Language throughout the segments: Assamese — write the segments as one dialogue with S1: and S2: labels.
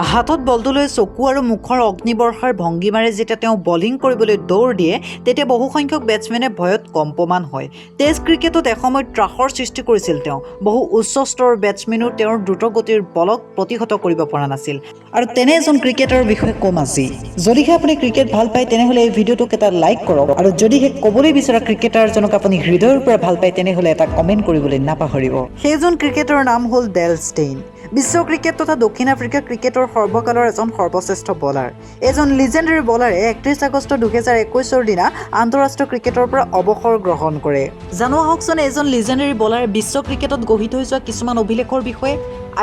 S1: হাতত বলটো লৈ চকু আৰু মুখৰ অগ্নিবৰ্ষাৰ ভংগীমাৰে যেতিয়া তেওঁ বলিং কৰিবলৈ দৌৰ দিয়ে তেতিয়া বহুসংখ্যক বেটছমেনে ভয়ত কম্পমান হয়। টেষ্ট ক্ৰিকেটত এসময়ত ত্ৰাসৰ সৃষ্টি কৰিছিল তেওঁ। বহু উচ্চ স্তৰৰ বেটছমেনো তেওঁৰ দ্ৰুতগতিৰ বলক প্ৰতিহত কৰিব পৰা নাছিল। আৰু তেনে এজন ক্ৰিকেটাৰৰ বিষয়ে কম আজি। যদিহে আপুনি ক্ৰিকেট ভাল পায় তেনেহ'লে এই ভিডিঅ'টোক এটা লাইক কৰক আৰু যদিহে ক'বলৈ বিচৰা ক্ৰিকেটাৰজনক আপুনি হৃদয়ৰ পৰা ভাল পায় তেনেহ'লে এটা কমেণ্ট কৰিবলৈ নাপাহৰিব। সেইজন ক্ৰিকেটাৰৰ নাম হ'ল ডেল ষ্টেইন। বিশ্ব ক্ৰিকেট তথা দক্ষিণ আফ্ৰিকা ক্ৰিকেটৰ সৰ্বকালৰ এজন সৰ্বশ্ৰেষ্ঠ বলাৰ। এজন লিজেণ্ডাৰী বলাৰে 31 আগষ্ট 2021 দিনা আন্তঃৰাষ্ট্ৰীয় ক্ৰিকেটৰ পৰা অৱসৰ গ্ৰহণ কৰে। জানো আহকচোন এজন লিজেণ্ডাৰী বলাৰে বিশ্ব ক্ৰিকেটত গঢ়ি থৈ যোৱা কিছুমান অভিলেখৰ বিষয়ে।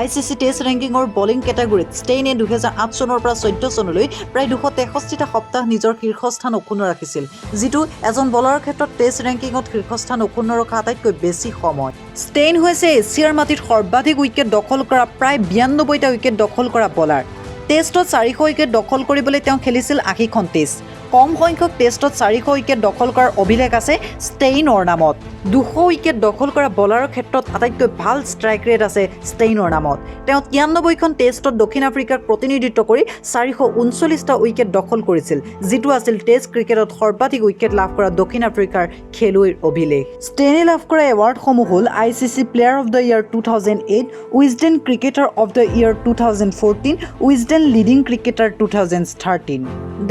S1: ICC টেষ্ট ৰেংকিঙৰ বলিং কেটেগৰীত ষ্টেইনে 2008 চনৰ পৰা 14 চনলৈ প্ৰায় 263টা সপ্তাহ নিজৰ শীৰ্ষস্থান অক্ষুণ্ণ ৰাখিছিল, যিটো এজন বলাৰৰ ক্ষেত্ৰত টেষ্ট ৰেংকিঙত শীৰ্ষস্থান অক্ষুণ্ণ ৰখা আটাইতকৈ বেছি সময়। ষ্টেইন হৈছে এছিয়াৰ মাটিত সৰ্বাধিক উইকেট দখল কৰা প্ৰায় 92টা উইকেট দখল কৰা বলাৰ। টেষ্টত 400 উইকেট দখল কৰিবলৈ তেওঁ খেলিছিল 80খন টেষ্ট। কম সংখ্যক টেষ্টত 400 উইকেট দখল কৰাৰ অভিলেখ আছে ষ্টেইনৰ নামত। 200 উইকেট দখল কৰা বলাৰৰ ক্ষেত্ৰত আটাইতকৈ ভাল ষ্ট্ৰাইক ৰেট আছে ষ্টেইনৰ নামত। তেওঁ 93খন টেষ্টত দক্ষিণ আফ্ৰিকাক প্ৰতিনিধিত্ব কৰি 439টা উইকেট দখল কৰিছিল, যিটো আছিল টেষ্ট ক্ৰিকেটত সৰ্বাধিক উইকেট লাভ কৰা দক্ষিণ আফ্ৰিকাৰ খেলুৱৈৰ অভিলেখ। ষ্টেইনে লাভ কৰা এৱাৰ্ডসমূহ হ'ল ICC player of the year 2008, Wisden cricketer of the year 2014, Wisden leading cricketer 2013।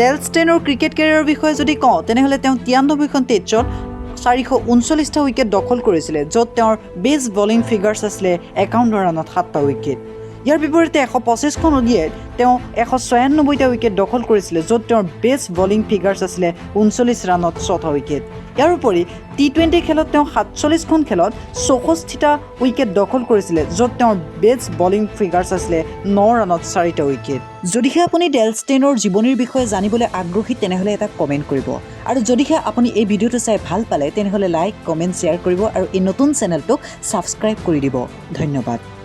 S1: Dale ষ্টেইনৰ ক্ৰিকেট কেৰিয়াৰৰ বিষয়ে যদি কওঁ তেনেহ'লে তেওঁ 93খন টেষ্টত 439টা উইকেট দখল কৰিছিলে, য'ত তেওঁৰ বেষ্ট বলিং ফিগাৰ্ছ আছিলে 51 ৰানত 7টা উইকেট। ইয়াৰ বিপৰীতে 125খন ODIত তেওঁ 196টা উইকেট দখল কৰিছিলে, য'ত তেওঁৰ বেষ্ট বলিং ফিগাৰ্ছ আছিলে 39 ৰানত 6টা উইকেট। ইয়াৰ উপৰি T20 খেলত তেওঁ 47খন খেলত 64টা উইকেট দখল কৰিছিলে, য'ত তেওঁৰ বেষ্ট বলিং ফিগাৰ্ছ আছিলে 9 ৰানত 4টা উইকেট। যদিহে আপুনি ডেল ষ্টেইনৰ জীৱনীৰ বিষয়ে জানিবলৈ আগ্ৰহী তেনেহ'লে এটা কমেণ্ট কৰিব। আৰু যদিহে আপুনি এই ভিডিঅ'টো চাই ভাল পালে তেনেহ'লে লাইক, কমেণ্ট, শ্বেয়াৰ কৰিব আৰু এই নতুন চেনেলটোক ছাবস্ক্ৰাইব কৰি দিব। ধন্যবাদ।